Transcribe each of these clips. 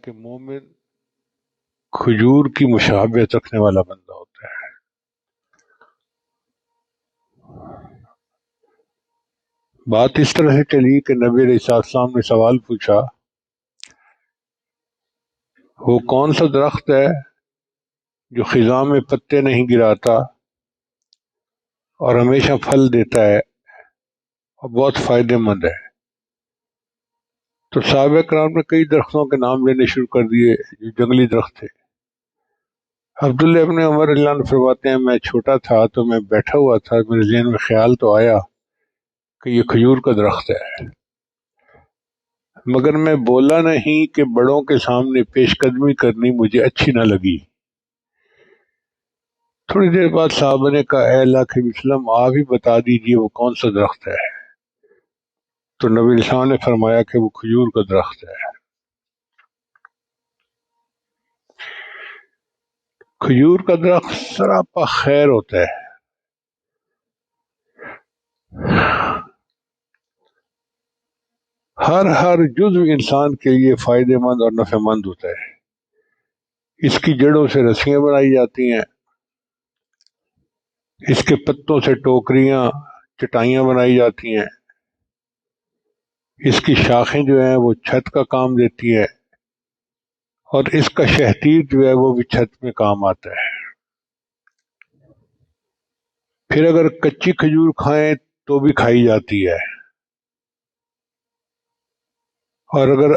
کہ مومن کھجور کی مشابہت رکھنے والا بندہ ہوتا ہے۔ بات اس طرح سے چلی کہ نبی علیہ السلام نے سوال پوچھا، وہ کون سا درخت ہے جو خزاں میں پتے نہیں گراتا اور ہمیشہ پھل دیتا ہے اور بہت فائدہ مند ہے؟ تو صحابہ کرام نے کئی درختوں کے نام لینے شروع کر دیے جو جنگلی درخت تھے۔ عبداللہ ابن عمر رضی اللہ عنہ فرماتے ہیں، میں چھوٹا تھا تو میں بیٹھا ہوا تھا، میرے ذہن میں خیال تو آیا کہ یہ کھجور کا درخت ہے، مگر میں بولا نہیں کہ بڑوں کے سامنے پیش قدمی کرنی مجھے اچھی نہ لگی۔ تھوڑی دیر بعد صحابہ نے کہا، اے اللہ کے وسلم، آپ ہی بتا دیجئے وہ کون سا درخت ہے۔ تو نبی علیہ السلام نے فرمایا کہ وہ کھجور کا درخت ہے۔ کھجور کا درخت سراپا خیر ہوتا ہے، ہر جزو انسان کے لیے فائدہ مند اور نفع مند ہوتا ہے۔ اس کی جڑوں سے رسیاں بنائی جاتی ہیں، اس کے پتوں سے ٹوکریاں، چٹائیاں بنائی جاتی ہیں، اس کی شاخیں جو ہیں وہ چھت کا کام دیتی ہیں، اور اس کا شہتیر جو ہے وہ بھی چھت میں کام آتا ہے۔ پھر اگر کچی کھجور کھائیں تو بھی کھائی جاتی ہے، اور اگر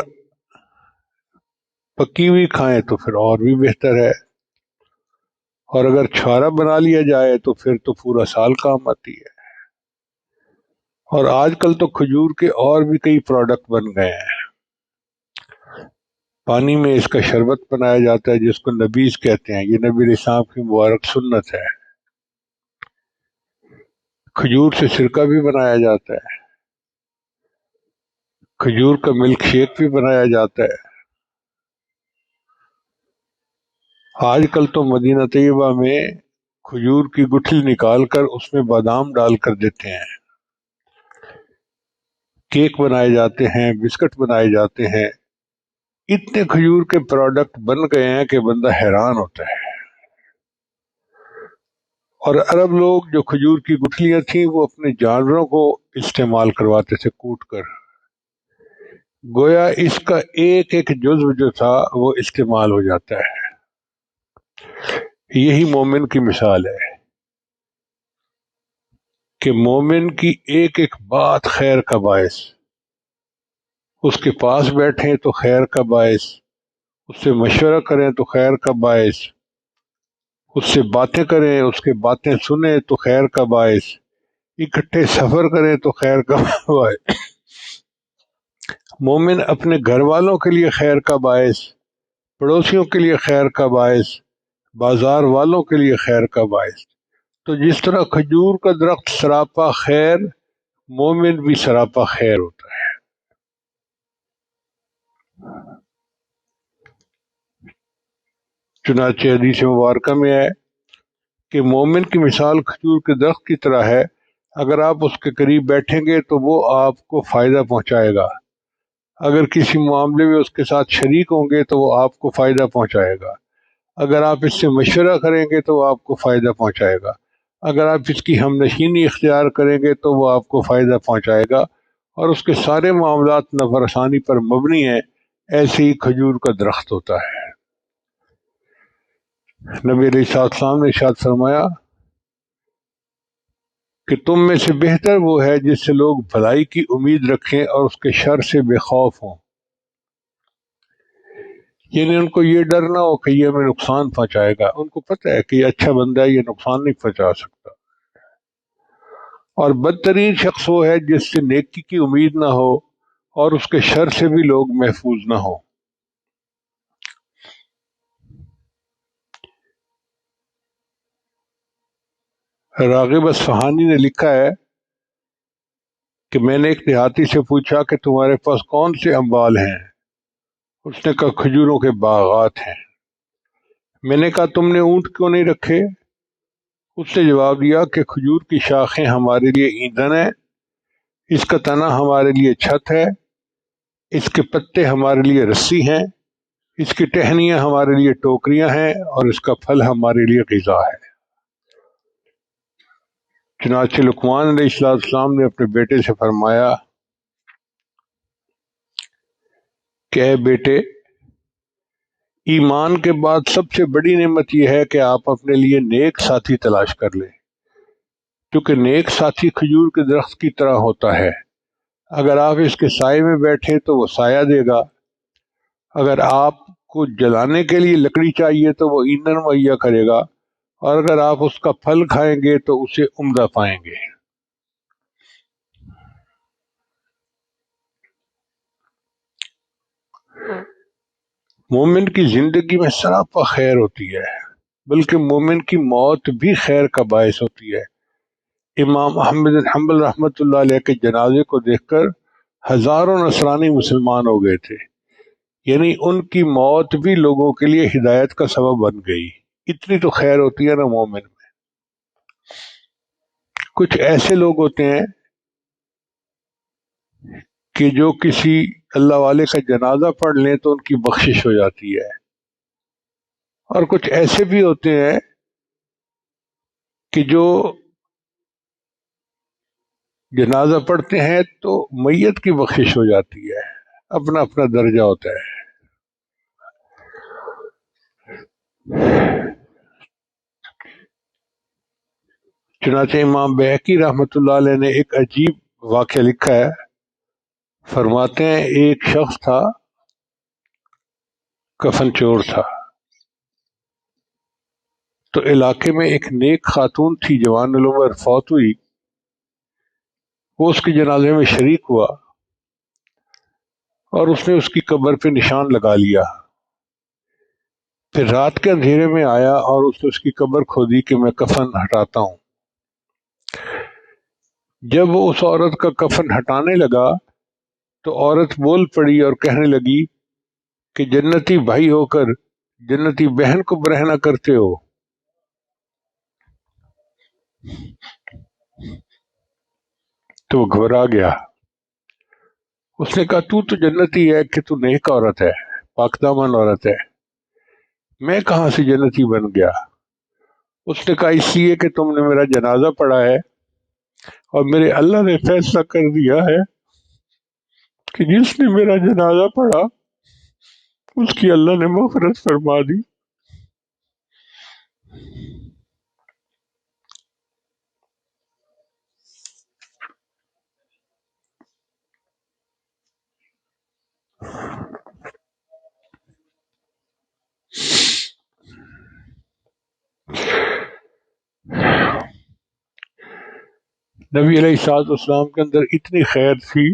پکی ہوئی کھائیں تو پھر اور بھی بہتر ہے، اور اگر چھوارا بنا لیا جائے تو پھر تو پورا سال کام آتی ہے۔ اور آج کل تو کھجور کے اور بھی کئی پروڈکٹ بن گئے ہیں۔ پانی میں اس کا شربت بنایا جاتا ہے جس کو نبیذ کہتے ہیں، یہ نبی علیہ السلام کی مبارک سنت ہے۔ کھجور سے سرکہ بھی بنایا جاتا ہے، کھجور کا ملک شیک بھی بنایا جاتا ہے۔ آج کل تو مدینہ طیبہ میں کھجور کی گٹھلی نکال کر اس میں بادام ڈال کر دیتے ہیں، کیک بنائے جاتے ہیں، بسکٹ بنائے جاتے ہیں۔ اتنے کھجور کے پروڈکٹ بن گئے ہیں کہ بندہ حیران ہوتا ہے۔ اور عرب لوگ جو کھجور کی گٹھلیاں تھیں وہ اپنے جانوروں کو استعمال کرواتے تھے کوٹ کر، گویا اس کا ایک ایک جزو جو تھا وہ استعمال ہو جاتا ہے۔ یہی مومن کی مثال ہے کہ مومن کی ایک ایک بات خیر کا باعث، اس کے پاس بیٹھیں تو خیر کا باعث، اس سے مشورہ کریں تو خیر کا باعث، اس سے باتیں کریں، اس کے باتیں سنیں تو خیر کا باعث، اکٹھے سفر کریں تو خیر کا باعث۔ مومن اپنے گھر والوں کے لیے خیر کا باعث، پڑوسیوں کے لیے خیر کا باعث، بازار والوں کے لیے خیر کا باعث۔ تو جس طرح کھجور کا درخت سراپا خیر، مومن بھی سراپا خیر ہوتا ہے۔ چنانچہ حدیث مبارکہ میں ہے کہ مومن کی مثال کھجور کے درخت کی طرح ہے، اگر آپ اس کے قریب بیٹھیں گے تو وہ آپ کو فائدہ پہنچائے گا، اگر کسی معاملے میں اس کے ساتھ شریک ہوں گے تو وہ آپ کو فائدہ پہنچائے گا، اگر آپ اس سے مشورہ کریں گے تو وہ آپ کو فائدہ پہنچائے گا، اگر آپ اس کی ہم نشینی اختیار کریں گے تو وہ آپ کو فائدہ پہنچائے گا، اور اس کے سارے معاملات نفع رسانی پر مبنی ہیں۔ ایسے ہی کھجور کا درخت ہوتا ہے۔ نبی علیہ السلام نے ارشاد فرمایا کہ تم میں سے بہتر وہ ہے جس سے لوگ بھلائی کی امید رکھیں اور اس کے شر سے بے خوف ہوں، یعنی ان کو یہ ڈر نہ ہو کہ یہ ہمیں نقصان پہنچائے گا، ان کو پتہ ہے کہ یہ اچھا بندہ ہے، یہ نقصان نہیں پہنچا سکتا۔ اور بدترین شخص وہ ہے جس سے نیکی کی امید نہ ہو اور اس کے شر سے بھی لوگ محفوظ نہ ہوں۔ راغب اصفہانی نے لکھا ہے کہ میں نے ایک دیہاتی سے پوچھا کہ تمہارے پاس کون سے اموال ہیں؟ اس نے کہا کھجوروں کے باغات ہیں۔ میں نے کہا تم نے اونٹ کیوں نہیں رکھے؟ اس نے جواب دیا کہ کھجور کی شاخیں ہمارے لیے ایندھن ہے، اس کا تنا ہمارے لیے چھت ہے، اس کے پتے ہمارے لیے رسی ہیں، اس کی ٹہنیاں ہمارے لیے ٹوکریاں ہیں اور اس کا پھل ہمارے لیے غذا ہے۔ چنانچہ لقمان علیہ السلام نے اپنے بیٹے سے فرمایا کہ اے بیٹے، ایمان کے بعد سب سے بڑی نعمت یہ ہے کہ آپ اپنے لیے نیک ساتھی تلاش کر لیں، کیونکہ نیک ساتھی کھجور کے درخت کی طرح ہوتا ہے، اگر آپ اس کے سائے میں بیٹھے تو وہ سایہ دے گا، اگر آپ کو جلانے کے لیے لکڑی چاہیے تو وہ ایندھن مہیا کرے گا، اور اگر آپ اس کا پھل کھائیں گے تو اسے عمدہ پائیں گے۔ مومن کی زندگی میں سراپا خیر ہوتی ہے، بلکہ مومن کی موت بھی خیر کا باعث ہوتی ہے۔ امام احمد بن حنبل رحمۃ اللہ علیہ کے جنازے کو دیکھ کر ہزاروں نصرانی مسلمان ہو گئے تھے، یعنی ان کی موت بھی لوگوں کے لیے ہدایت کا سبب بن گئی۔ اتنی تو خیر ہوتی ہے نا مومن میں۔ کچھ ایسے لوگ ہوتے ہیں کہ جو کسی اللہ والے کا جنازہ پڑھ لیں تو ان کی بخشش ہو جاتی ہے، اور کچھ ایسے بھی ہوتے ہیں کہ جو جنازہ پڑھتے ہیں تو میت کی بخشش ہو جاتی ہے، اپنا اپنا درجہ ہوتا ہے۔ چنانچہ امام بہقی رحمۃ اللہ علیہ نے ایک عجیب واقعہ لکھا ہے، فرماتے ہیں ایک شخص تھا، کفن چور تھا، تو علاقے میں ایک نیک خاتون تھی، جوان العمر، فوت ہوئی۔ وہ اس کے جنازے میں شریک ہوا اور اس نے اس کی قبر پہ نشان لگا لیا۔ پھر رات کے اندھیرے میں آیا اور اس نے اس کی قبر کھودی کہ میں کفن ہٹاتا ہوں۔ جب وہ اس عورت کا کفن ہٹانے لگا تو عورت بول پڑی اور کہنے لگی کہ جنتی بھائی ہو کر جنتی بہن کو برہنہ کرتے ہو۔ تو وہ گھبرا گیا۔ اس نے کہا تو جنتی ہے کہ تو نیک عورت ہے، پاک دامن عورت ہے، میں کہاں سے جنتی بن گیا؟ اس نے کہا اس لیے کہ تم نے میرا جنازہ پڑھا ہے، اور میرے اللہ نے فیصلہ کر دیا ہے کہ جس نے میرا جنازہ پڑھا اس کی اللہ نے مغفرت فرما دی۔ نبی علیہ الصلوۃ والسلام کے اندر اتنی خیر تھی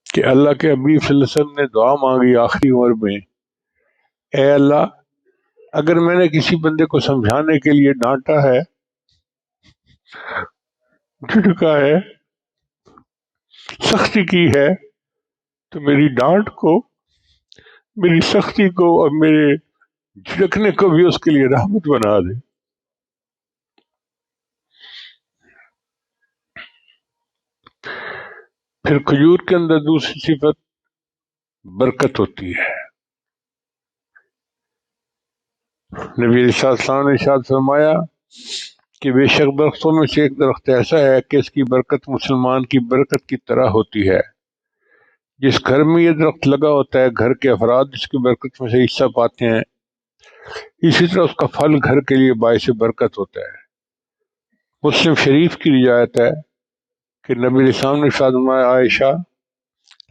کہ اللہ کے حبیب صلی اللہ علیہ وسلم نے دعا مانگی آخری عمر میں، اے اللہ، اگر میں نے کسی بندے کو سمجھانے کے لیے ڈانٹا ہے، جھٹکا ہے، سختی کی ہے، تو میری ڈانٹ کو، میری سختی کو اور میرے جھٹکنے کو بھی اس کے لیے رحمت بنا دے۔ پھر کھجور کے اندر دوسری صفت برکت ہوتی ہے۔ نبی علیہ السلام نے ارشاد فرمایا کہ بے شک درختوں میں سے ایک درخت ایسا ہے کہ اس کی برکت مسلمان کی برکت کی طرح ہوتی ہے۔ جس گھر میں یہ درخت لگا ہوتا ہے گھر کے افراد اس کی برکت میں سے حصہ پاتے ہیں، اسی طرح اس کا پھل گھر کے لیے باعث برکت ہوتا ہے۔ مسلم شریف کی روایت ہے کہ نبی علیہ السلام نے ارشاد فرمایا، عائشہ،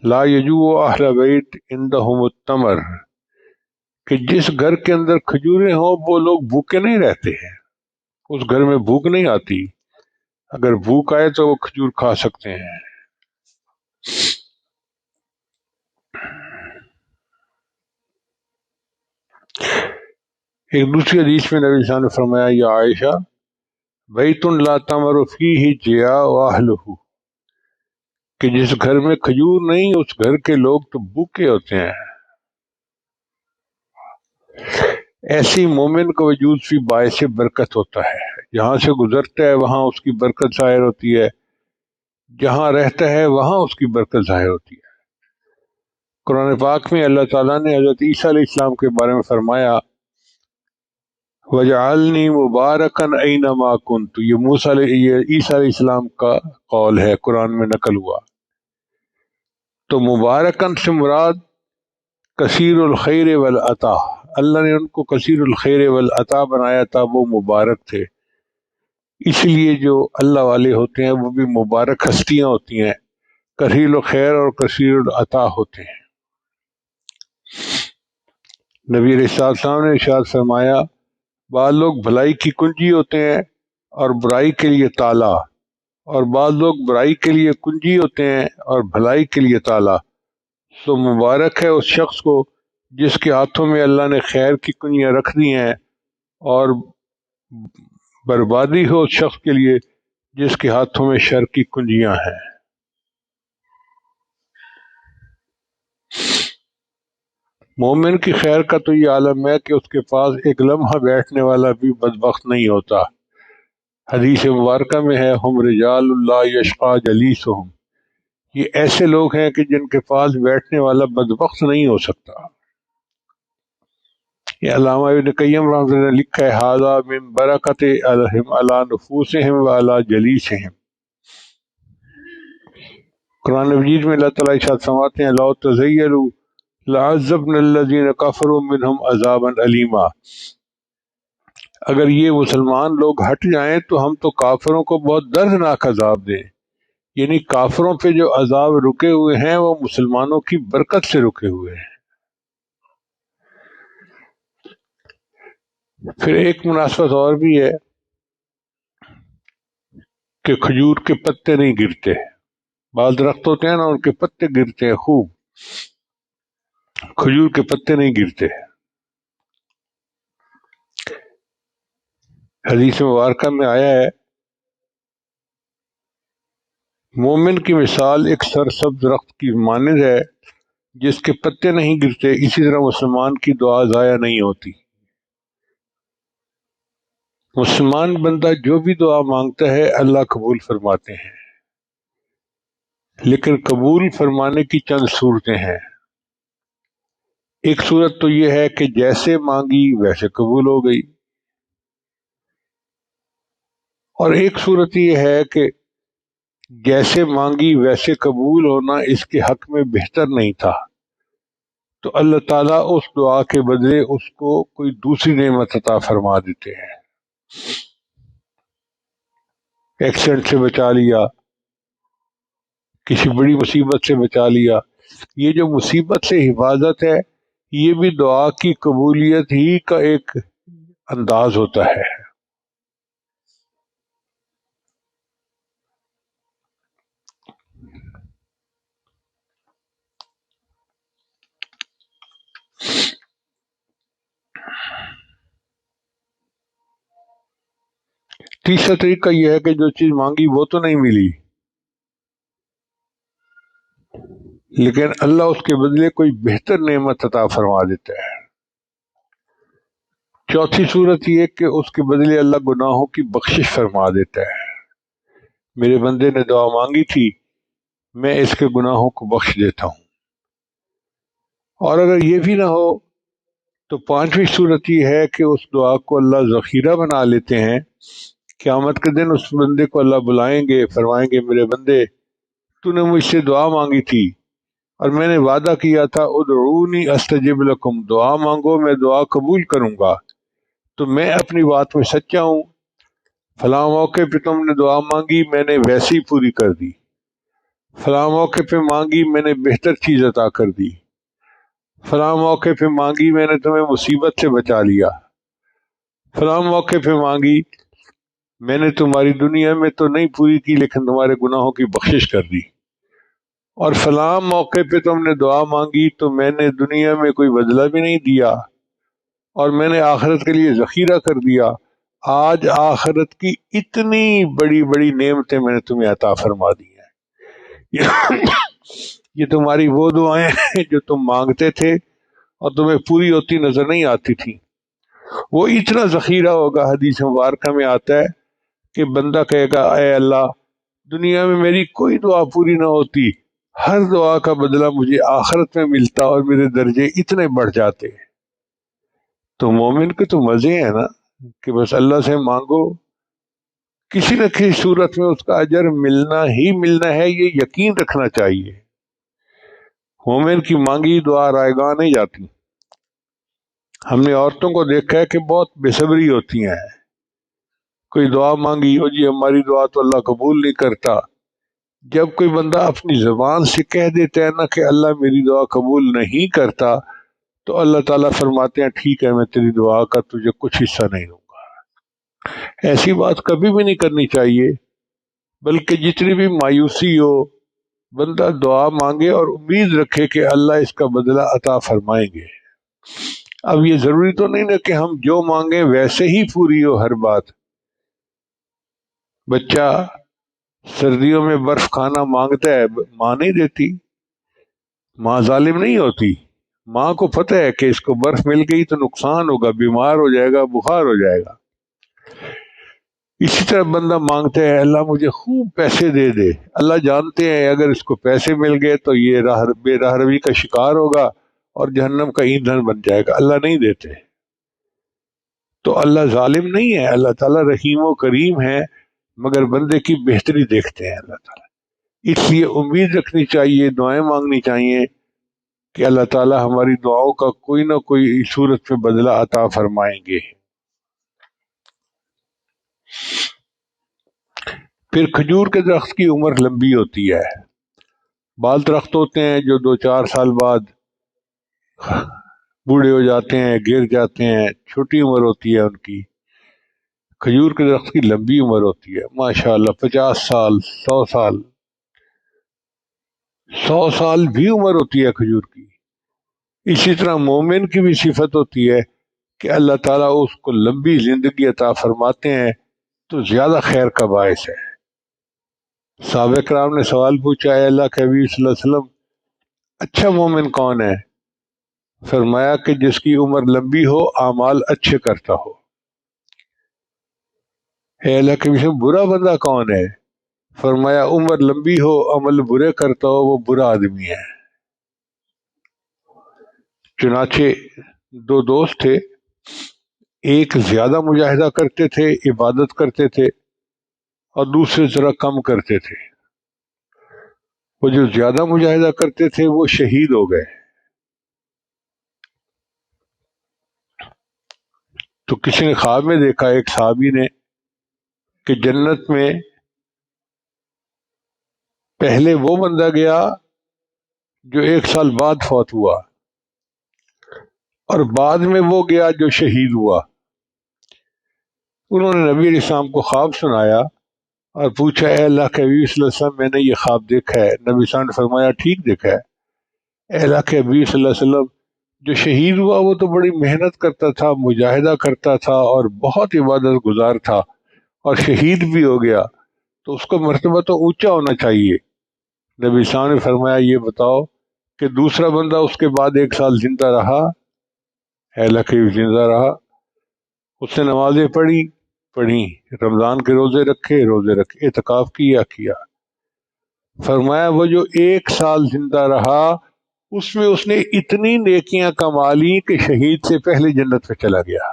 لا یجوع اہل بیت عندہم التمر، کہ جس گھر کے اندر کھجوریں ہوں وہ لوگ بھوکے نہیں رہتے ہیں، اس گھر میں بھوک نہیں آتی، اگر بھوک آئے تو وہ کھجور کھا سکتے ہیں۔ ایک دوسری حدیث میں نبی صلی اللہ علیہ وسلم نے فرمایا، یا عائشہ، بیت لا تمر فیہ جیاع اہلہ، کہ جس گھر میں کھجور نہیں اس گھر کے لوگ تو بھوکے ہوتے ہیں۔ ایسی مومن کا وجود بھی باعث برکت ہوتا ہے، جہاں سے گزرتا ہے وہاں اس کی برکت ظاہر ہوتی ہے، جہاں رہتا ہے وہاں اس کی برکت ظاہر ہوتی ہے۔ قرآن پاک میں اللہ تعالیٰ نے حضرت عیسیٰ علیہ السلام کے بارے میں فرمایا وَجَعَلْنِي مُبَارَكًا أَيْنَمَا كُنْتُ، یہ عیسیٰ علیہ السلام کا قول ہے، قرآن میں نقل ہوا۔ تو مبارکن سے مراد کثیر الخیر والعطا، اللہ نے ان کو کثیر الخیر والعطا بنایا تھا، وہ مبارک تھے۔ اس لیے جو اللہ والے ہوتے ہیں وہ بھی مبارک ہستیاں ہوتی ہیں، کثیر الخیر اور کثیر العطا ہوتے ہیں۔ نبی علیہ السلام نے ارشاد فرمایا بعض لوگ بھلائی کی کنجی ہوتے ہیں اور برائی کے لیے تالا، اور بعض لوگ برائی کے لیے کنجی ہوتے ہیں اور بھلائی کے لیے تالا۔ تو مبارک ہے اس شخص کو جس کے ہاتھوں میں اللہ نے خیر کی کنجیاں رکھ دی ہیں، اور بربادی ہو اس شخص کے لیے جس کے ہاتھوں میں شر کی کنجیاں ہیں۔ مومن کی خیر کا تو یہ عالم ہے کہ اس کے پاس ایک لمحہ بیٹھنے والا بھی بدبخت نہیں ہوتا۔ حدیث مبارکہ میں ہے ہم رجال اللہ یشقى جلیسہم، یہ ایسے لوگ ہیں کہ جن کے پاس بیٹھنے والا بدبخت نہیں ہو سکتا۔ یہ علامہ ابن قیم رحمۃ اللہ نے لکھا ہے ھذا من برکۃ الہم علی نفوسہم وعلی جلیسہم۔ قرآن مجید میں اللہ تعالیٰ ارشاد فرماتے ہیں لو تزیلوا لعذبنا الذین کفروا منہم عذابا علیما، اگر یہ مسلمان لوگ ہٹ جائیں تو ہم تو کافروں کو بہت دردناک عذاب دیں، یعنی کافروں پہ جو عذاب رکے ہوئے ہیں وہ مسلمانوں کی برکت سے رکے ہوئے ہیں۔ پھر ایک مناسبت اور بھی ہے کہ کھجور کے پتے نہیں گرتے، بعض درخت ہوتے ہیں نا ان کے پتے گرتے ہیں خوب، کھجور کے پتے نہیں گرتے۔ حدیث مبارکہ میں آیا ہے مومن کی مثال ایک سرسبز درخت کی مانند ہے جس کے پتے نہیں گرتے، اسی طرح مسلمان کی دعا ضائع نہیں ہوتی۔ مسلمان بندہ جو بھی دعا مانگتا ہے اللہ قبول فرماتے ہیں، لیکن قبول فرمانے کی چند صورتیں ہیں۔ ایک صورت تو یہ ہے کہ جیسے مانگی ویسے قبول ہو گئی، اور ایک صورت یہ ہے کہ جیسے مانگی ویسے قبول ہونا اس کے حق میں بہتر نہیں تھا، تو اللہ تعالیٰ اس دعا کے بدلے اس کو کوئی دوسری نعمت عطا فرما دیتے ہیں۔ ایکسیڈنٹ سے بچا لیا، کسی بڑی مصیبت سے بچا لیا، یہ جو مصیبت سے حفاظت ہے یہ بھی دعا کی قبولیت ہی کا ایک انداز ہوتا ہے۔ تیسرا طریقہ یہ ہے کہ جو چیز مانگی وہ تو نہیں ملی، لیکن اللہ اس کے بدلے کوئی بہتر نعمت عطا فرما دیتا ہے۔ چوتھی صورت یہ کہ اس کے بدلے اللہ گناہوں کی بخشش فرما دیتا ہے، میرے بندے نے دعا مانگی تھی میں اس کے گناہوں کو بخش دیتا ہوں۔ اور اگر یہ بھی نہ ہو تو پانچویں صورت یہ ہے کہ اس دعا کو اللہ ذخیرہ بنا لیتے ہیں، قیامت کے دن اس بندے کو اللہ بلائیں گے، فرمائیں گے میرے بندے تو نے مجھ سے دعا مانگی تھی اور میں نے وعدہ کیا تھا ادعونی استجب لکم، دعا مانگو میں دعا قبول کروں گا، تو میں اپنی بات میں سچا ہوں، فلاں موقع پہ تم نے دعا مانگی میں نے ویسی پوری کر دی، فلاں موقع پہ مانگی میں نے بہتر چیز عطا کر دی، فلاں موقع پہ مانگی میں نے تمہیں مصیبت سے بچا لیا، فلاں موقع پہ مانگی میں نے تمہاری دنیا میں تو نہیں پوری کی لیکن تمہارے گناہوں کی بخشش کر دی، اور فلاں موقع پہ تم نے دعا مانگی تو میں نے دنیا میں کوئی بدلہ بھی نہیں دیا اور میں نے آخرت کے لیے ذخیرہ کر دیا، آج آخرت کی اتنی بڑی بڑی نعمتیں میں نے تمہیں عطا فرما دی ہیں۔ یہ تمہاری وہ دعائیں ہیں جو تم مانگتے تھے اور تمہیں پوری ہوتی نظر نہیں آتی تھی، وہ اتنا ذخیرہ ہوگا۔ حدیث مبارکہ میں آتا ہے کہ بندہ کہے گا اے اللہ دنیا میں میری کوئی دعا پوری نہ ہوتی، ہر دعا کا بدلہ مجھے آخرت میں ملتا اور میرے درجے اتنے بڑھ جاتے. تو مومن کے تو مزے ہیں نا کہ بس اللہ سے مانگو، کسی نہ کسی صورت میں اس کا اجر ملنا ہی ملنا ہے، یہ یقین رکھنا چاہیے. مومن کی مانگی دعا رائگاں نہیں جاتی. ہم نے عورتوں کو دیکھا ہے کہ بہت بے صبری ہوتی ہیں. کوئی دعا مانگی، او جی ہماری دعا تو اللہ قبول نہیں کرتا. جب کوئی بندہ اپنی زبان سے کہہ دیتا ہے نا کہ اللہ میری دعا قبول نہیں کرتا، تو اللہ تعالیٰ فرماتے ہیں ٹھیک ہے، میں تیری دعا کا تجھے کچھ حصہ نہیں دوں گا. ایسی بات کبھی بھی نہیں کرنی چاہیے. بلکہ جتنی بھی مایوسی ہو، بندہ دعا مانگے اور امید رکھے کہ اللہ اس کا بدلہ عطا فرمائیں گے. اب یہ ضروری تو نہیں نا کہ ہم جو مانگیں ویسے ہی پوری ہو ہر بات. بچہ سردیوں میں برف کھانا مانگتا ہے، ماں نہیں دیتی. ماں ظالم نہیں ہوتی. ماں کو پتہ ہے کہ اس کو برف مل گئی تو نقصان ہوگا، بیمار ہو جائے گا، بخار ہو جائے گا. اسی طرح بندہ مانگتے ہیں اللہ مجھے خوب پیسے دے دے. اللہ جانتے ہیں اگر اس کو پیسے مل گئے تو یہ بے راہ روی کا شکار ہوگا اور جہنم کا ایندھن بن جائے گا. اللہ نہیں دیتے. تو اللہ ظالم نہیں ہے، اللہ تعالیٰ رحیم و کریم ہے، مگر بندے کی بہتری دیکھتے ہیں اللہ تعالیٰ. اس لیے امید رکھنی چاہیے، دعائیں مانگنی چاہیے کہ اللہ تعالیٰ ہماری دعاؤں کا کوئی نہ کوئی صورت میں بدلہ عطا فرمائیں گے. پھر کھجور کے درخت کی عمر لمبی ہوتی ہے. بعض درخت ہوتے ہیں جو 2-4 سال بعد بوڑھے ہو جاتے ہیں، گر جاتے ہیں، چھوٹی عمر ہوتی ہے ان کی. کھجور کے درخت کی لمبی عمر ہوتی ہے، ماشاءاللہ 50 سال، 100 سال. 100 سال بھی عمر ہوتی ہے کھجور کی. اسی طرح مومن کی بھی صفت ہوتی ہے کہ اللہ تعالیٰ اس کو لمبی زندگی عطا فرماتے ہیں تو زیادہ خیر کا باعث ہے. صحابہ کرام نے سوال پوچھا، اے اللہ کے حبیب صلی اللہ علیہ وسلم اچھا مومن کون ہے؟ فرمایا کہ جس کی عمر لمبی ہو، اعمال اچھے کرتا ہو. اے اللہ کے حبیب برا بندہ کون ہے؟ فرمایا عمر لمبی ہو، عمل برے کرتا ہو، وہ برا آدمی ہے. چنانچہ دو دوست تھے، ایک زیادہ مجاہدہ کرتے تھے، عبادت کرتے تھے، اور دوسرے ذرا کم کرتے تھے. وہ جو زیادہ مجاہدہ کرتے تھے وہ شہید ہو گئے. تو کسی نے خواب میں دیکھا، ایک صحابی نے، کہ جنت میں پہلے وہ بندہ گیا جو 1 سال بعد فوت ہوا، اور بعد میں وہ گیا جو شہید ہوا. انہوں نے نبی علیہ السلام کو خواب سنایا اور پوچھا، اے اللہ کے حبیب صلی اللہ علیہ وسلم میں نے یہ خواب دیکھا ہے. نبی صلی اللہ علیہ وسلم نے فرمایا ٹھیک دیکھا ہے. اے اللہ کے حبیب صلی اللہ علیہ وسلم جو شہید ہوا وہ تو بڑی محنت کرتا تھا، مجاہدہ کرتا تھا اور بہت عبادت گزار تھا، اور شہید بھی ہو گیا، تو اس کا مرتبہ تو اونچا ہونا چاہیے. نبی صاحب نے فرمایا یہ بتاؤ کہ دوسرا بندہ اس کے بعد 1 سال زندہ رہا؟ اے اللہ کے حبیب زندہ رہا. اس نے نمازیں پڑھی، رمضان کے روزے رکھے، اعتکاف کیا. فرمایا وہ جو 1 سال زندہ رہا اس میں اس نے اتنی نیکیاں کما لی کہ شہید سے پہلے جنت میں چلا گیا.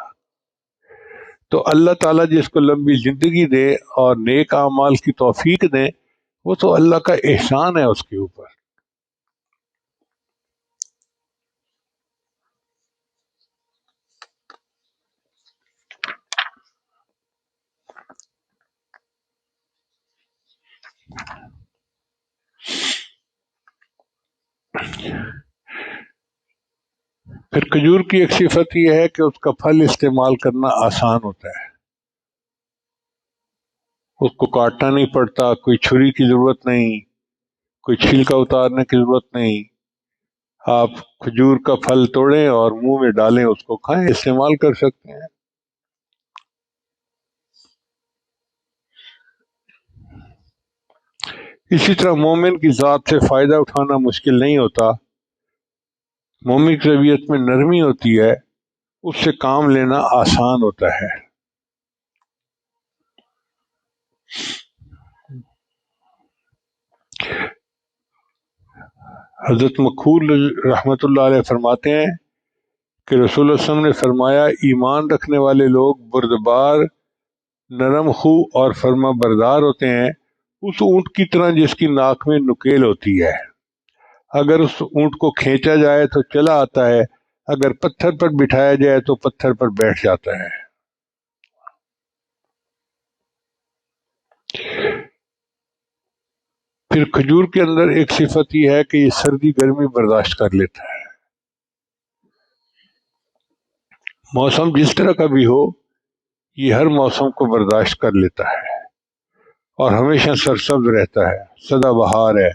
تو اللہ تعالیٰ جس کو لمبی زندگی دے اور نیک اعمال کی توفیق دے، وہ تو اللہ کا احسان ہے اس کے اوپر. پھر کھجور کی ایک صفت یہ ہے کہ اس کا پھل استعمال کرنا آسان ہوتا ہے. اس کو کاٹنا نہیں پڑتا، کوئی چھری کی ضرورت نہیں، کوئی چھلکا اتارنے کی ضرورت نہیں. آپ کھجور کا پھل توڑیں اور منہ میں ڈالیں، اس کو کھائیں، استعمال کر سکتے ہیں. اسی طرح مومن کی ذات سے فائدہ اٹھانا مشکل نہیں ہوتا. مومن کی طبیعت میں نرمی ہوتی ہے، اس سے کام لینا آسان ہوتا ہے. حضرت مکحول رحمۃ اللہ علیہ فرماتے ہیں کہ رسول اللہ صلی اللہ علیہ وسلم نے فرمایا ایمان رکھنے والے لوگ بردبار، نرم خو اور فرما بردار ہوتے ہیں، اس اونٹ کی طرح جس کی ناک میں نکیل ہوتی ہے، اگر اس اونٹ کو کھینچا جائے تو چلا آتا ہے، اگر پتھر پر بٹھایا جائے تو پتھر پر بیٹھ جاتا ہے۔ پھر کھجور کے اندر ایک صفت یہ ہے کہ یہ سردی گرمی برداشت کر لیتا ہے، موسم جس طرح کا بھی ہو یہ ہر موسم کو برداشت کر لیتا ہے اور ہمیشہ سرسبز رہتا ہے، سدا بہار ہے۔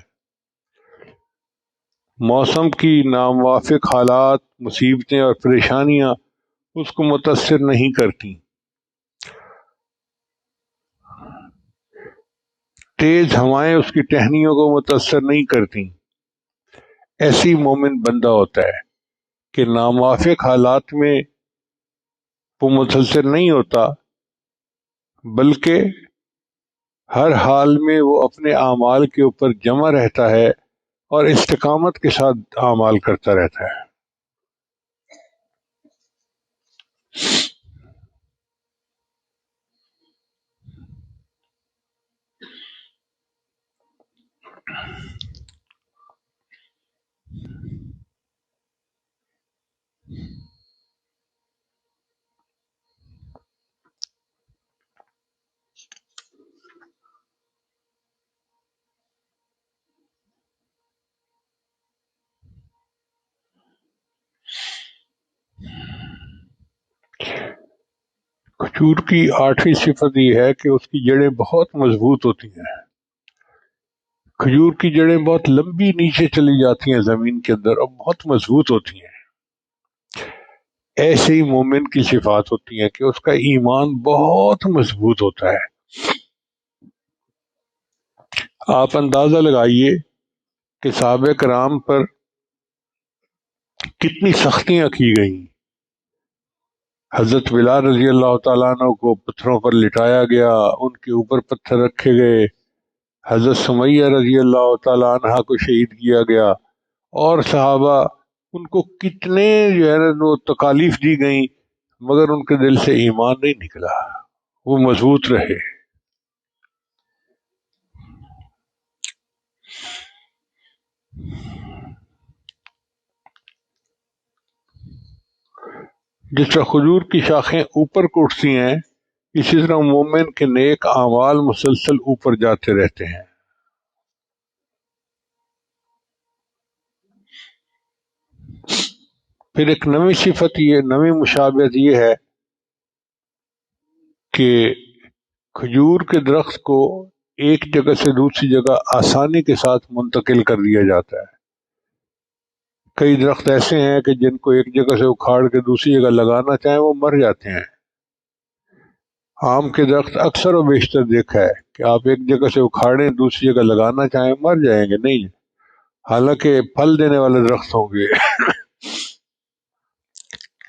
موسم کی ناموافق حالات، مصیبتیں اور پریشانیاں اس کو متاثر نہیں کرتی، تیز ہوائیں اس کی ٹہنیوں کو متاثر نہیں کرتی۔ ایسی مومن بندہ ہوتا ہے کہ ناموافق حالات میں وہ متاثر نہیں ہوتا، بلکہ ہر حال میں وہ اپنے اعمال کے اوپر جمع رہتا ہے اور استقامت کے ساتھ اعمال کرتا رہتا ہے۔ کھجور کی 8ویں صفت یہ ہے کہ اس کی جڑیں بہت مضبوط ہوتی ہیں۔ کھجور کی جڑیں بہت لمبی نیچے چلی جاتی ہیں زمین کے اندر اور بہت مضبوط ہوتی ہیں۔ ایسے ہی مومن کی صفات ہوتی ہیں کہ اس کا ایمان بہت مضبوط ہوتا ہے۔ آپ اندازہ لگائیے کہ صحابہ کرام پر کتنی سختیاں کی گئیں۔ حضرت بلال رضی اللہ تعالیٰ عنہ کو پتھروں پر لٹایا گیا، ان کے اوپر پتھر رکھے گئے، حضرت سمیہ رضی اللہ تعالیٰ عنہ کو شہید کیا گیا، اور صحابہ ان کو کتنے جو ہے نا وہ تکالیف دی گئیں، مگر ان کے دل سے ایمان نہیں نکلا، وہ مضبوط رہے۔ جس طرح کھجور کی شاخیں اوپر کو اٹھتی ہیں، اسی طرح مومن کے نیک اعمال مسلسل اوپر جاتے رہتے ہیں۔ پھر ایک نئی صفت، یہ نئی مشابہت یہ ہے کہ کھجور کے درخت کو ایک جگہ سے دوسری جگہ آسانی کے ساتھ منتقل کر دیا جاتا ہے۔ کئی درخت ایسے ہیں کہ جن کو ایک جگہ سے اکھاڑ کے دوسری جگہ لگانا چاہیں وہ مر جاتے ہیں۔ آم کے درخت اکثر و بیشتر دیکھا ہے کہ آپ ایک جگہ سے اکھاڑیں دوسری جگہ لگانا چاہیں مر جائیں گے، نہیں، حالانکہ پھل دینے والے درخت ہوں گے۔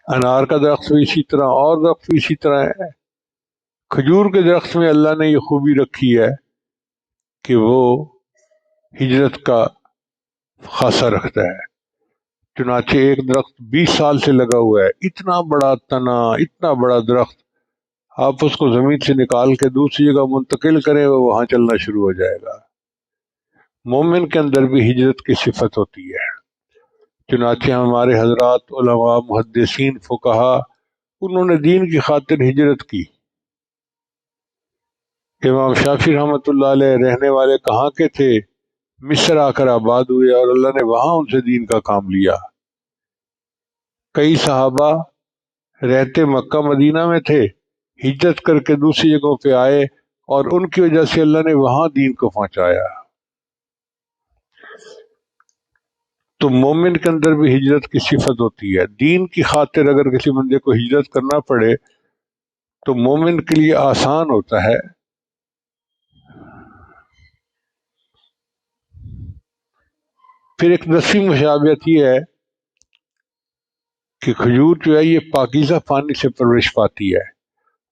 انار کا درخت بھی اسی طرح، اور درخت بھی اسی طرح ہے۔ کھجور کے درخت میں اللہ نے یہ خوبی رکھی ہے کہ وہ ہجرت کا خاصہ رکھتا ہے۔ چنانچہ ایک درخت 20 سال سے لگا ہوا ہے، اتنا بڑا تنا، اتنا بڑا درخت، آپ اس کو زمین سے نکال کے دوسری جگہ منتقل کریں وہ وہاں چلنا شروع ہو جائے گا۔ مومن کے اندر بھی ہجرت کی صفت ہوتی ہے۔ چنانچہ ہمارے حضرات علماء، محدثین، فقہا، انہوں نے دین کی خاطر ہجرت کی۔ امام شافعی رحمۃ اللہ علیہ رہنے والے کہاں کے تھے؟ مصر آ کر آباد ہوئے اور اللہ نے وہاں ان سے دین کا کام لیا۔ کئی صحابہ رہتے مکہ مدینہ میں تھے، ہجرت کر کے دوسری جگہوں پہ آئے اور ان کی وجہ سے اللہ نے وہاں دین کو پہنچایا۔ تو مومن کے اندر بھی ہجرت کی صفت ہوتی ہے۔ دین کی خاطر اگر کسی بندے کو ہجرت کرنا پڑے تو مومن کے لیے آسان ہوتا ہے۔ پھر ایک 10ویں مشابہت یہ ہے کہ کھجور جو ہے یہ پاکیزہ پانی سے پرورش پاتی ہے۔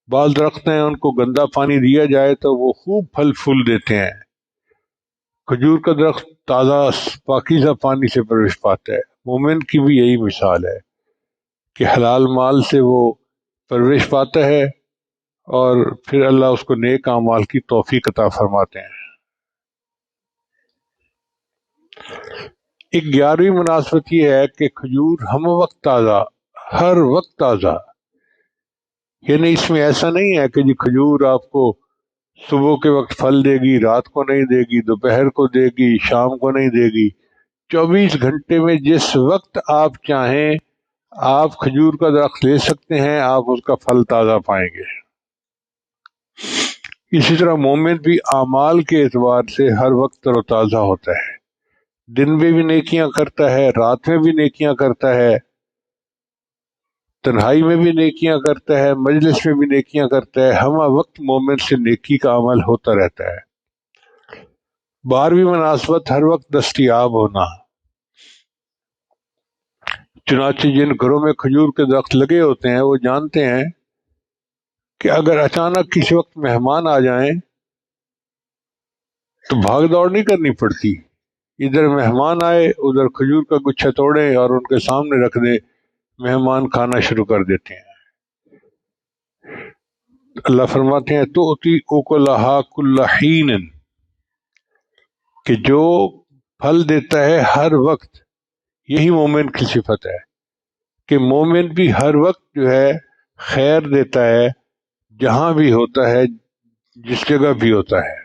بعض درخت ہیں ان کو گندا پانی دیا جائے تو وہ خوب پھل پھول دیتے ہیں، کھجور کا درخت تازہ پاکیزہ پانی سے پرورش پاتا ہے، مومن کی بھی یہی مثال ہے کہ حلال مال سے وہ پرورش پاتا ہے اور پھر اللہ اس کو نیک اعمال کی توفیق عطا فرماتے ہیں۔ ایک 11ویں مناسبت یہ ہے کہ کھجور ہم وقت تازہ، ہر وقت تازہ، یعنی اس میں ایسا نہیں ہے کہ جی کھجور آپ کو صبح کے وقت پھل دے گی، رات کو نہیں دے گی، دوپہر کو دے گی، شام کو نہیں دے گی۔ 24 گھنٹے میں جس وقت آپ چاہیں آپ کھجور کا درخت لے سکتے ہیں، آپ اس کا پھل تازہ پائیں گے۔ اسی طرح مومن بھی اعمال کے اعتبار سے ہر وقت تر و تازہ ہوتا ہے، دن میں بھی نیکیاں کرتا ہے، رات میں بھی نیکیاں کرتا ہے، تنہائی میں بھی نیکیاں کرتا ہے، مجلس میں بھی نیکیاں کرتا ہے، ہمہ وقت مومن سے نیکی کا عمل ہوتا رہتا ہے۔ 12ویں مناسبت ہر وقت دستیاب ہونا، چنانچہ جن گھروں میں کھجور کے درخت لگے ہوتے ہیں وہ جانتے ہیں کہ اگر اچانک کسی وقت مہمان آ جائیں تو بھاگ دوڑ نہیں کرنی پڑتی، ادھر مہمان آئے ادھر کھجور کا گچھا توڑیں اور ان کے سامنے رکھ دیں، مہمان کھانا شروع کر دیتے ہیں۔ اللہ فرماتے ہیں تؤتی اکلھا کل حین، کہ جو پھل دیتا ہے ہر وقت، یہی مومن کی صفت ہے کہ مومن بھی ہر وقت جو ہے خیر دیتا ہے، جہاں بھی ہوتا ہے، جس جگہ بھی ہوتا ہے۔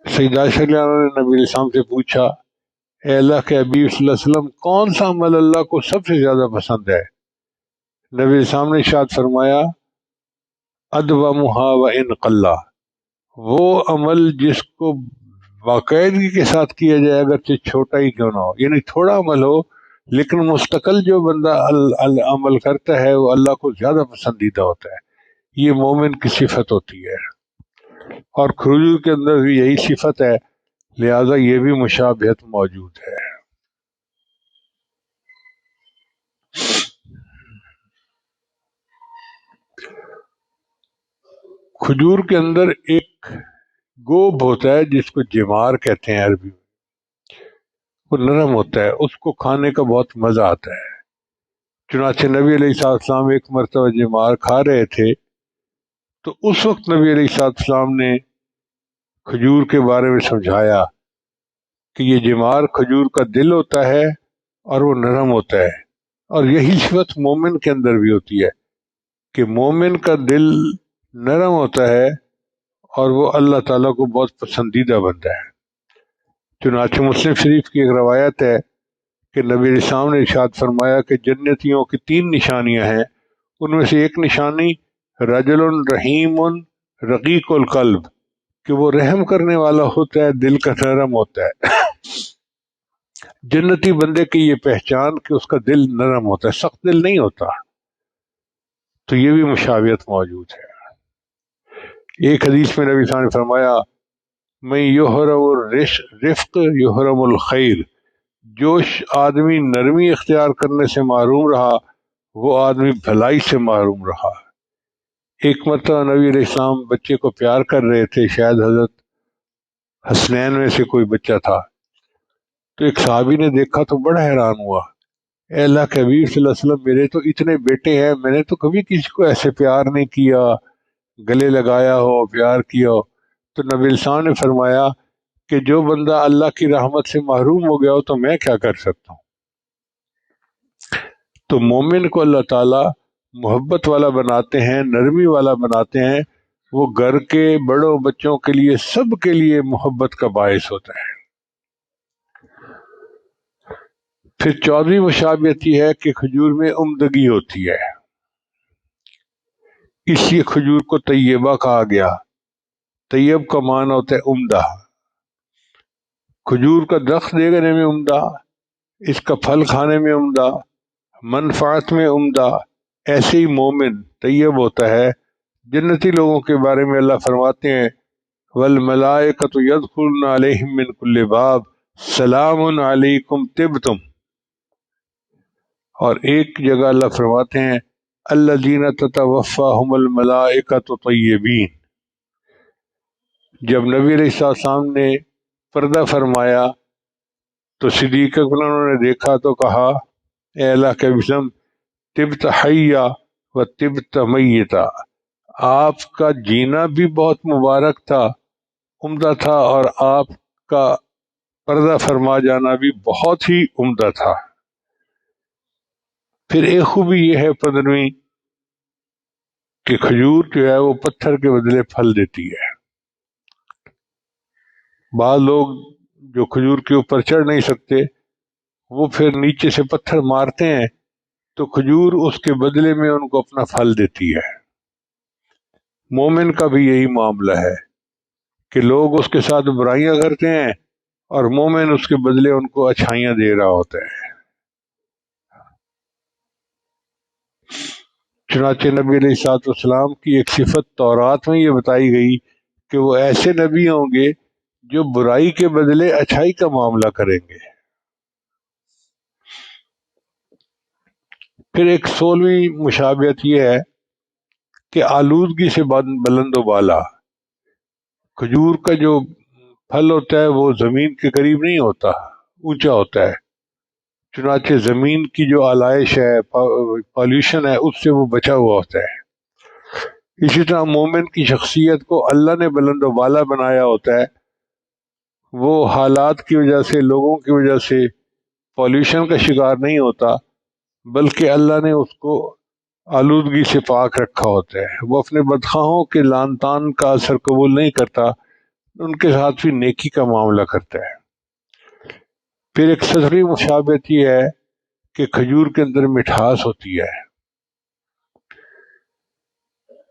سیدہ عائشہ رضی اللہ عنہا نے نبی علیہ السلام سے پوچھا، اے اللہ کے حبیب صلی اللہ علیہ وسلم، کون سا عمل اللہ کو سب سے زیادہ پسند ہے؟ نبی علیہ السلام نے ارشاد فرمایا ادومھا وان قل، وہ عمل جس کو باقاعدگی کے ساتھ کیا جائے اگرچہ چھوٹا ہی کیوں نہ ہو، یعنی تھوڑا عمل ہو لیکن مستقل جو بندہ عمل کرتا ہے وہ اللہ کو زیادہ پسندیدہ ہوتا ہے، یہ مومن کی صفت ہوتی ہے۔ اور کھجور کے اندر بھی یہی صفت ہے، لہذا یہ بھی مشابہت موجود ہے۔ کھجور کے اندر ایک گوبھ ہوتا ہے جس کو جمار کہتے ہیں عربی میں، وہ نرم ہوتا ہے، اس کو کھانے کا بہت مزہ آتا ہے۔ چنانچہ نبی علیہ السلام ایک مرتبہ جمار کھا رہے تھے تو اس وقت نبی علیہ السلام نے کھجور کے بارے میں سمجھایا کہ یہ جمار کھجور کا دل ہوتا ہے اور وہ نرم ہوتا ہے، اور یہی صفت مومن کے اندر بھی ہوتی ہے کہ مومن کا دل نرم ہوتا ہے اور وہ اللہ تعالیٰ کو بہت پسندیدہ بنتا ہے۔ چنانچہ مسلم شریف کی ایک روایت ہے کہ نبی علیہ السلام نے ارشاد فرمایا کہ جنتیوں کی 3 نشانیاں ہیں، ان میں سے ایک نشانی رجل رحیم رقیق القلب، کہ وہ رحم کرنے والا ہوتا ہے، دل کا نرم ہوتا ہے۔ جنتی بندے کی یہ پہچان کہ اس کا دل نرم ہوتا ہے، سخت دل نہیں ہوتا، تو یہ بھی مشابہت موجود ہے۔ ایک حدیث میں نبی صلی اللہ علیہ وسلم نے فرمایا میں یحرم الرفق یحرم الخیر، جو آدمی نرمی اختیار کرنے سے محروم رہا وہ آدمی بھلائی سے محروم رہا۔ ایک مرتبہ نبی علیہ السلام بچے کو پیار کر رہے تھے، شاید حضرت حسنین میں سے کوئی بچہ تھا، تو ایک صحابی نے دیکھا تو بڑا حیران ہوا، اے اللہ کے حبیب صلی اللہ علیہ وسلم، میرے تو اتنے بیٹے ہیں، میں نے تو کبھی کسی کو ایسے پیار نہیں کیا، گلے لگایا ہو، پیار کیا ہو۔ تو نبی علیہ السلام نے فرمایا کہ جو بندہ اللہ کی رحمت سے محروم ہو گیا ہو تو میں کیا کر سکتا ہوں۔ تو مومن کو اللہ تعالیٰ محبت والا بناتے ہیں، نرمی والا بناتے ہیں، وہ گھر کے بڑوں بچوں کے لیے سب کے لیے محبت کا باعث ہوتا ہے۔ پھر 14ویں مشابہت یہ ہے کہ کھجور میں عمدگی ہوتی ہے، اس لیے کھجور کو طیبہ کہا گیا۔ طیب کا معنی ہوتا ہے عمدہ، کھجور کا درخت دیکھنے میں عمدہ، اس کا پھل کھانے میں عمدہ، منفعت میں عمدہ، ایسے ہی مومن طیب ہوتا ہے۔ جنتی لوگوں کے بارے میں اللہ فرماتے ہیں والملائکۃ یدخلون علیہم من کل باب سلام علیکم طبتم، اور ایک جگہ اللہ فرماتے ہیں الذین تتوفاہم الملائکۃ طیبین. جب نبی علیہ السلام نے پردہ فرمایا تو صدیق اکبر انہوں نے دیکھا تو کہا اے اللہ کے وسلم طبت حیا و طبت میتا، آپ کا جینا بھی بہت مبارک تھا، عمدہ تھا، اور آپ کا پردہ فرما جانا بھی بہت ہی عمدہ تھا. پھر ایک خوبی یہ ہے 15ویں کہ کھجور جو ہے وہ پتھر کے بدلے پھل دیتی ہے. بعض لوگ جو کھجور کے اوپر چڑھ نہیں سکتے وہ پھر نیچے سے پتھر مارتے ہیں تو کھجور اس کے بدلے میں ان کو اپنا پھل دیتی ہے. مومن کا بھی یہی معاملہ ہے کہ لوگ اس کے ساتھ برائیاں کرتے ہیں اور مومن اس کے بدلے ان کو اچھائیاں دے رہا ہوتا ہے. چنانچہ نبی علیہ الصلوۃ والسلام کی ایک صفت تورات میں یہ بتائی گئی کہ وہ ایسے نبی ہوں گے جو برائی کے بدلے اچھائی کا معاملہ کریں گے. پھر ایک 16ویں مشابہت یہ ہے کہ آلودگی سے بلند و بالا. کھجور کا جو پھل ہوتا ہے وہ زمین کے قریب نہیں ہوتا، اونچا ہوتا ہے، چنانچہ زمین کی جو آلائش ہے، پالیوشن ہے، اس سے وہ بچا ہوا ہوتا ہے. اسی طرح مومن کی شخصیت کو اللہ نے بلند و بالا بنایا ہوتا ہے. وہ حالات کی وجہ سے، لوگوں کی وجہ سے پالیوشن کا شکار نہیں ہوتا، بلکہ اللہ نے اس کو آلودگی سے پاک رکھا ہوتا ہے. وہ اپنے بدخواہوں کے لان تان کا اثر قبول نہیں کرتا، ان کے ساتھ بھی نیکی کا معاملہ کرتا ہے. پھر ایک 17ویں مشابہت یہ ہے کہ کھجور کے اندر مٹھاس ہوتی ہے.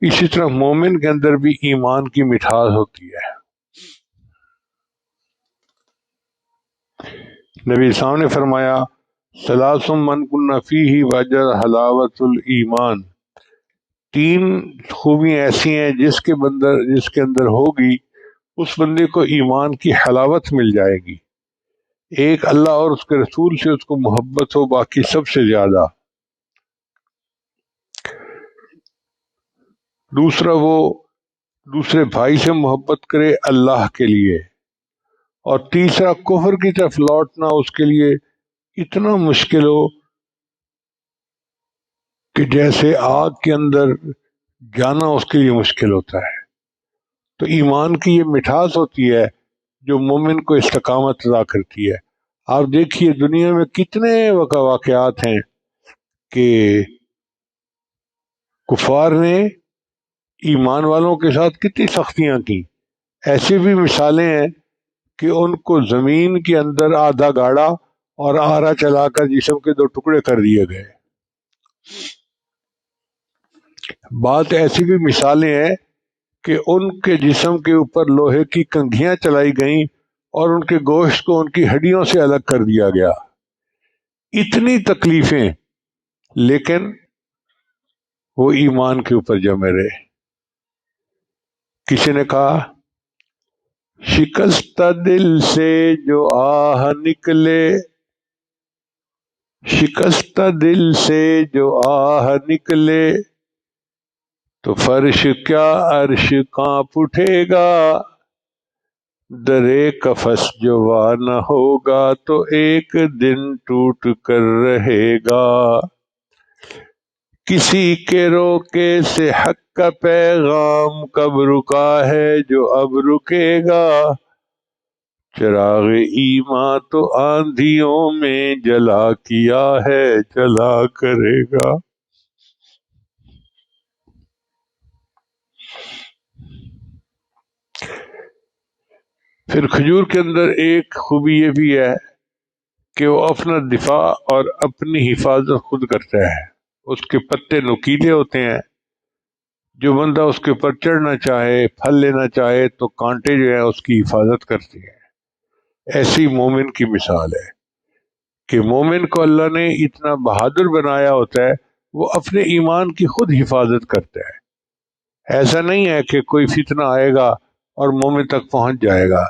اسی طرح مومن کے اندر بھی ایمان کی مٹھاس ہوتی ہے. نبی صاحب نے فرمایا ثلاث من کن فیہ وجد حلاوت الایمان. 3 خوبیاں ایسی ہیں جس کے اندر ہوگی اس بندے کو ایمان کی حلاوت مل جائے گی. ایک اللہ اور اس کے رسول سے اس کو محبت ہو باقی سب سے زیادہ. دوسرا وہ دوسرے بھائی سے محبت کرے اللہ کے لیے. اور تیسرا کفر کی طرف لوٹنا اس کے لیے اتنا مشکل ہو کہ جیسے آگ کے اندر جانا اس کے لیے مشکل ہوتا ہے. تو ایمان کی یہ مٹھاس ہوتی ہے جو مومن کو استقامت عطا کرتی ہے. آپ دیکھیے دنیا میں کتنے واقعات ہیں کہ کفار نے ایمان والوں کے ساتھ کتنی سختیاں کی. ایسی بھی مثالیں ہیں کہ ان کو زمین کے اندر آدھا گاڑا اور آرا چلا کر جسم کے 2 ٹکڑے کر دیے گئے. بات ایسی بھی مثالیں ہیں کہ ان کے جسم کے اوپر لوہے کی کنگھیاں چلائی گئیں اور ان کے گوشت کو ان کی ہڈیوں سے الگ کر دیا گیا. اتنی تکلیفیں، لیکن وہ ایمان کے اوپر جمے رہے. کسی نے کہا شکستہ دل سے جو آہ نکلے، شکستہ دل سے جو آہ نکلے تو فرش کیا عرش کانپ اٹھے گا. درے قفس جو وا نہ ہوگا تو ایک دن ٹوٹ کر رہے گا. کسی کے روکے سے حق کا پیغام کب رکا ہے جو اب رکے گا. چراغ ایمان تو آندھیوں میں جلا کیا ہے جلا کرے گا. پھر کھجور کے اندر ایک خوبی یہ بھی ہے کہ وہ اپنا دفاع اور اپنی حفاظت خود کرتا ہے. اس کے پتے نوکیلے ہوتے ہیں، جو بندہ اس کے اوپر چڑھنا چاہے، پھل لینا چاہے تو کانٹے جو ہیں اس کی حفاظت کرتے ہیں. ایسی مومن کی مثال ہے کہ مومن کو اللہ نے اتنا بہادر بنایا ہوتا ہے، وہ اپنے ایمان کی خود حفاظت کرتا ہے. ایسا نہیں ہے کہ کوئی فتنہ آئے گا اور مومن تک پہنچ جائے گا.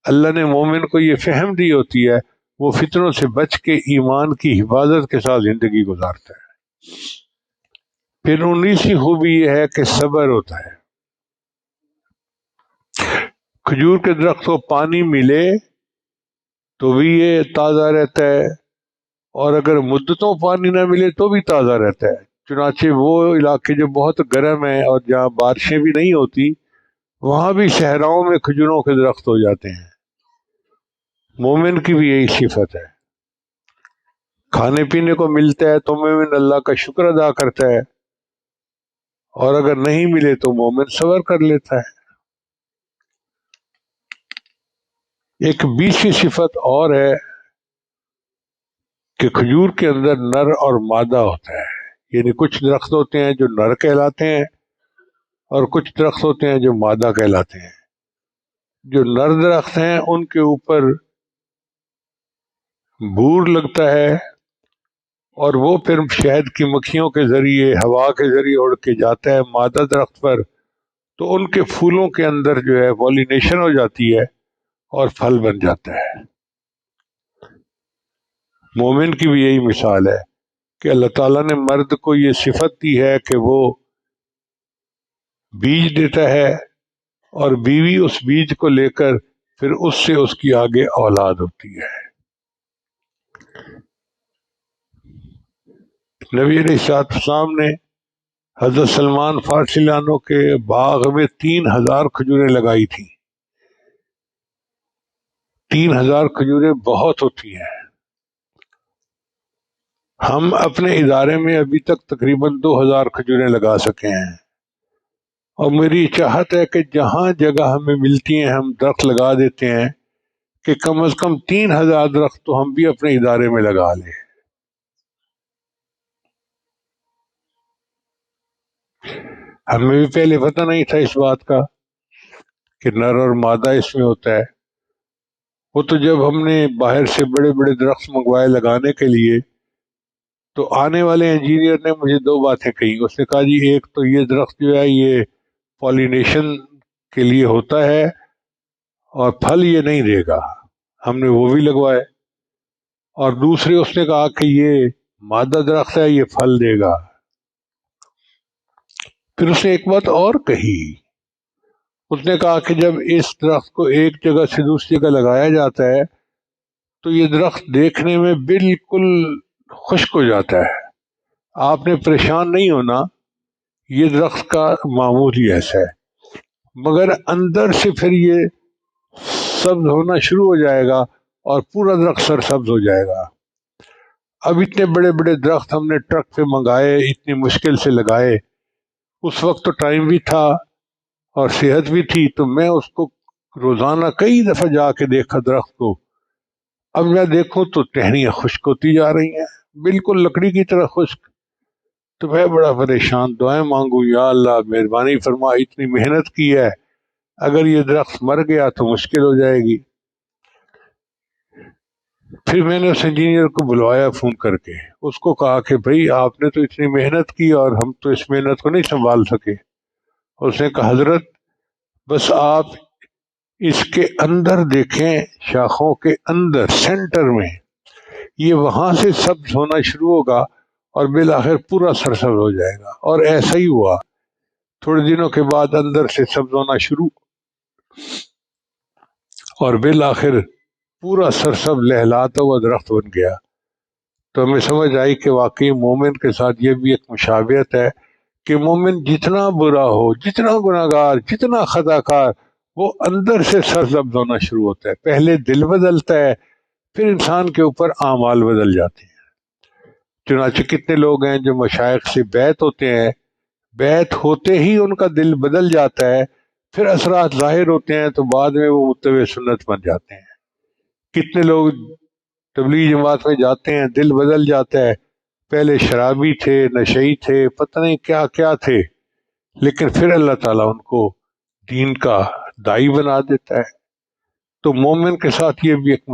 اللہ نے مومن کو یہ فہم دی ہوتی ہے، وہ فتنوں سے بچ کے ایمان کی حفاظت کے ساتھ زندگی گزارتا ہے. پھر 19ویں خوبی یہ ہے کہ صبر ہوتا ہے. کھجور کے درخت کو پانی ملے تو بھی یہ تازہ رہتا ہے، اور اگر مدتوں پانی نہ ملے تو بھی تازہ رہتا ہے. چنانچہ وہ علاقے جو بہت گرم ہیں اور جہاں بارشیں بھی نہیں ہوتی، وہاں بھی صحراؤں میں کھجوروں کے درخت ہو جاتے ہیں. مومن کی بھی یہی صفت ہے. کھانے پینے کو ملتا ہے تو مومن اللہ کا شکر ادا کرتا ہے، اور اگر نہیں ملے تو مومن صبر کر لیتا ہے. ایک 20ویں صفت اور ہے کہ کھجور کے اندر نر اور مادہ ہوتا ہے. یعنی کچھ درخت ہوتے ہیں جو نر کہلاتے ہیں اور کچھ درخت ہوتے ہیں جو مادہ کہلاتے ہیں. جو نر درخت ہیں ان کے اوپر بور لگتا ہے، اور وہ پھر شہد کی مکھیوں کے ذریعے، ہوا کے ذریعے اڑ کے جاتا ہے مادہ درخت پر، تو ان کے پھولوں کے اندر جو ہے پولینیشن ہو جاتی ہے اور پھل بن جاتا ہے. مومن کی بھی یہی مثال ہے کہ اللہ تعالیٰ نے مرد کو یہ صفت دی ہے کہ وہ بیج دیتا ہے، اور بیوی اس بیج کو لے کر پھر اس سے اس کی آگے اولاد ہوتی ہے. نبی علیہ السلام نے حضرت سلمان فارسی لانوں کے باغ میں 3000 کھجوریں لگائی تھیں. 3000 کھجوریں بہت ہوتی ہیں. ہم اپنے ادارے میں ابھی تک تقریباً 2000 کھجوریں لگا سکے ہیں، اور میری چاہت ہے کہ جہاں جگہ ہمیں ملتی ہیں ہم درخت لگا دیتے ہیں، کہ کم از کم 3000 درخت تو ہم بھی اپنے ادارے میں لگا لیں. ہمیں بھی پہلے پتہ نہیں تھا اس بات کا کہ نر اور مادہ اس میں ہوتا ہے. وہ تو جب ہم نے باہر سے بڑے بڑے درخت منگوائے لگانے کے لیے، تو آنے والے انجینئر نے مجھے 2 باتیں کہی. اس نے کہا جی ایک تو یہ درخت جو ہے یہ پولینیشن کے لیے ہوتا ہے، اور پھل یہ نہیں دے گا. ہم نے وہ بھی لگوائے. اور دوسرے اس نے کہا کہ یہ مادہ درخت ہے، یہ پھل دے گا. پھر اس نے ایک بات اور کہی. اس نے کہا کہ جب اس درخت کو ایک جگہ سے دوسری جگہ لگایا جاتا ہے تو یہ درخت دیکھنے میں بالکل خشک ہو جاتا ہے. آپ نے پریشان نہیں ہونا، یہ درخت کا معمول ہی ایسا ہے، مگر اندر سے پھر یہ سبز ہونا شروع ہو جائے گا اور پورا درخت سرسبز ہو جائے گا. اب اتنے بڑے بڑے درخت ہم نے ٹرک پہ منگائے، اتنی مشکل سے لگائے. اس وقت تو ٹائم بھی تھا اور صحت بھی تھی، تو میں اس کو روزانہ کئی دفعہ جا کے دیکھا درخت کو. اب میں دیکھوں تو ٹہنیاں خشک ہوتی جا رہی ہیں، بالکل لکڑی کی طرح خشک. تو میں بڑا پریشان، دعائیں مانگوں یا اللہ مہربانی فرما، اتنی محنت کی ہے، اگر یہ درخت مر گیا تو مشکل ہو جائے گی. پھر میں نے اس انجینئر کو بلوایا فون کر کے. اس کو کہا کہ بھئی آپ نے تو اتنی محنت کی اور ہم تو اس محنت کو نہیں سنبھال سکے. اس نے کہا حضرت بس آپ اس کے اندر دیکھیں، شاخوں کے اندر سینٹر میں، یہ وہاں سے سبز ہونا شروع ہوگا اور بالآخر پورا سرسبز ہو جائے گا. اور ایسا ہی ہوا. تھوڑے دنوں کے بعد اندر سے سبز ہونا شروع، اور بالآخر پورا سرسبز لہلاتا ہوا درخت بن گیا. تو ہمیں سمجھ آئی کہ واقعی مومن کے ساتھ یہ بھی ایک مشابہت ہے کہ مومن جتنا برا ہو، جتنا گناہگار، جتنا خطا کار، وہ اندر سے سرسبز ہونا شروع ہوتا ہے. پہلے دل بدلتا ہے، پھر انسان کے اوپر اعمال بدل جاتے ہیں. چنانچہ کتنے لوگ ہیں جو مشائخ سے بیعت ہوتے ہیں، بیعت ہوتے ہی ان کا دل بدل جاتا ہے، پھر اثرات ظاہر ہوتے ہیں تو بعد میں وہ متبع سنت بن جاتے ہیں. کتنے لوگ تبلیغ جماعت میں جاتے ہیں، دل بدل جاتا ہے، پہلے شرابی تھے، نشئی تھے، پتہ نہیں کیا کیا تھے، لیکن پھر اللہ تعالیٰ ان کو دین کا داعی بنا دیتا ہے. تو مومن کے ساتھ یہ بھی ایک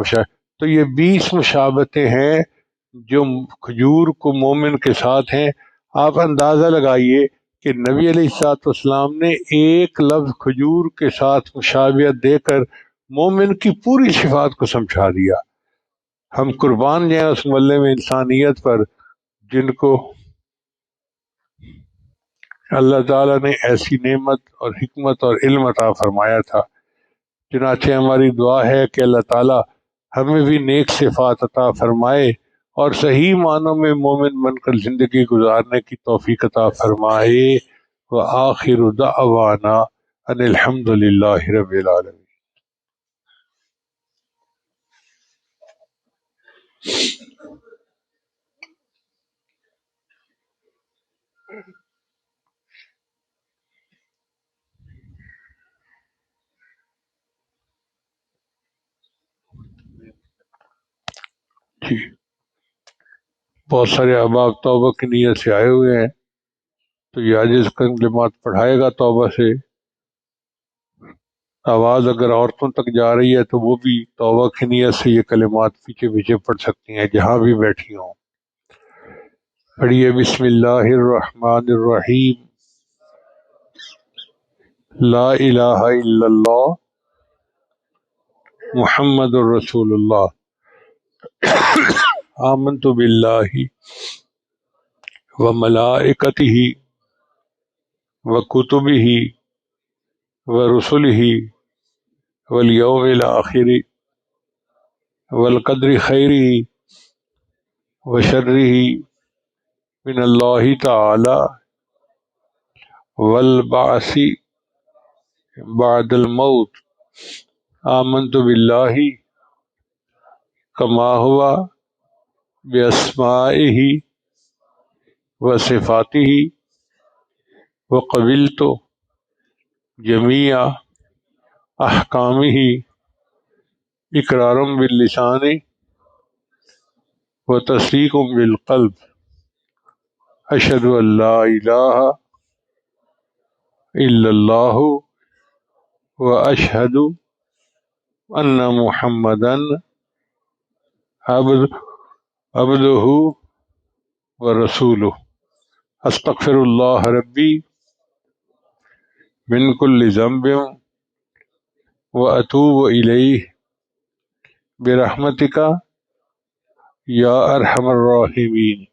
تو یہ 20 مشابہتیں ہیں جو کھجور کو مومن کے ساتھ ہیں. آپ اندازہ لگائیے کہ نبی علیہ الصلوۃ والسلام نے ایک لفظ کھجور کے ساتھ مشابہت دے کر مومن کی پوری صفات کو سمجھا دیا. ہم قربان جائیں اس ملے میں انسانیت پر جن کو اللہ تعالیٰ نے ایسی نعمت اور حکمت اور علم عطا فرمایا تھا۔ چنانچہ ہماری دعا ہے کہ اللہ تعالیٰ ہمیں بھی نیک صفات عطا فرمائے اور صحیح معنوں میں مومن بن کر زندگی گزارنے کی توفیق عطا فرمائے۔ وآخر دعوانا ان الحمد للہ رب العالمین۔ جی، بہت سارے احباب توبہ کی نیت سے آئے ہوئے ہیں، تو یہ عاجز کلمات پڑھائے گا توبہ سے۔ آواز اگر عورتوں تک جا رہی ہے تو وہ بھی توبہ کی نیت سے یہ کلمات پیچھے پیچھے پڑھ سکتی ہیں جہاں بھی بیٹھی ہوں۔ پڑھیے بسم اللہ الرحمن الرحیم۔ لا الہ الا اللہ محمد الرسول اللہ۔ آمنت باللہ وملائکتہ وکتبہ ورسلہ والیوم الآخر والقدر خیرہ وشرہ من اللہ تعالی والبعث بعد الموت۔ آمنت باللہ کما ہوا باسمائہ وصفاتہ وقبلت جمیع احکامہ اقرارا باللسان وتصدیق بالقلب۔ اشہد ان لا الہ الا اللہ واشہد ان محمدا عبدہ ورسولہ۔ استغفر اللہ ربی من کل ذنب واتوب الیہ برحمتک یا ارحم الراحمین۔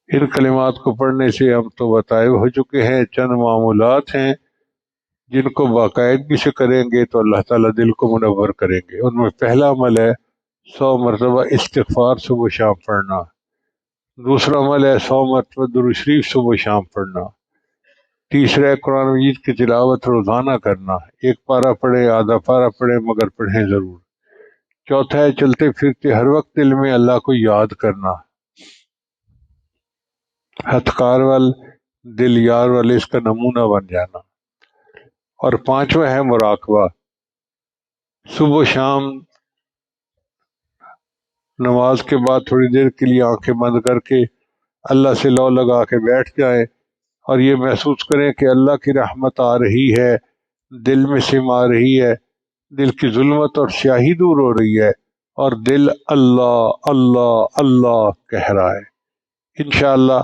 ان کلمات کو پڑھنے سے ہم تو بتائے ہو چکے ہیں، چند معمولات ہیں جن کو باقاعدگی سے کریں گے تو اللہ تعالیٰ دل کو منور کریں گے۔ ان میں پہلا عمل ہے 100 مرتبہ استغفار صبح شام پڑھنا۔ دوسرا عمل ہے 100 مرتبہ درود شریف صبح شام پڑھنا۔ تیسرا ہے قرآن مجید کی تلاوت روزانہ کرنا، ایک پارہ پڑھیں آدھا پارہ پڑھیں مگر پڑھیں ضرور۔ چوتھا ہے چلتے پھرتے ہر وقت دل میں اللہ کو یاد کرنا، ہتھکار وال دل یار والے اس کا نمونہ بن جانا۔ اور پانچواں ہے مراقبہ، صبح و شام نماز کے بعد تھوڑی دیر کے لیے آنکھیں بند کر کے اللہ سے لو لگا کے بیٹھ جائیں اور یہ محسوس کریں کہ اللہ کی رحمت آ رہی ہے، دل میں سم آ رہی ہے، دل کی ظلمت اور سیاہی دور ہو رہی ہے اور دل اللہ اللہ اللہ کہہ رہا ہے۔ انشاءاللہ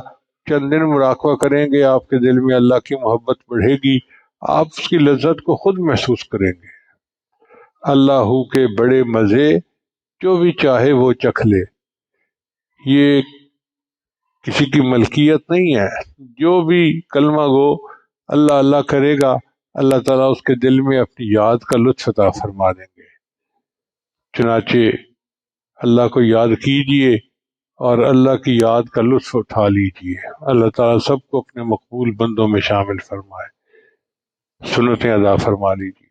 چند دن مراقبہ کریں گے، آپ کے دل میں اللہ کی محبت بڑھے گی، آپ اس کی لذت کو خود محسوس کریں گے۔ اللہ کے بڑے مزے جو بھی چاہے وہ چکھ لے، یہ کسی کی ملکیت نہیں ہے۔ جو بھی کلمہ گو اللہ اللہ کرے گا، اللہ تعالیٰ اس کے دل میں اپنی یاد کا لطف عطا فرما دیں گے۔ چنانچہ اللہ کو یاد کیجئے اور اللہ کی یاد کا لطف اٹھا لیجئے۔ اللہ تعالیٰ سب کو اپنے مقبول بندوں میں شامل فرمائے، سنتیں ادا فرما لیجئے۔